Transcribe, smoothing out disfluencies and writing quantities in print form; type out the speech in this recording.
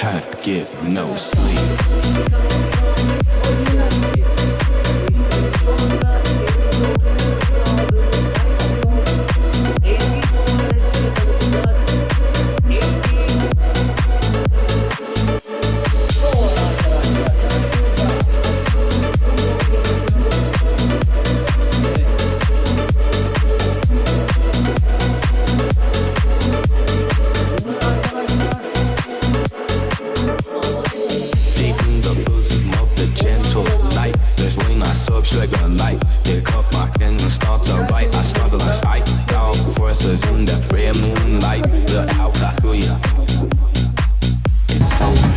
can't get no sleep. Pick up my pen and start to write. I start to like fight down forces in that rare moonlight. The outcast for ya. It's over.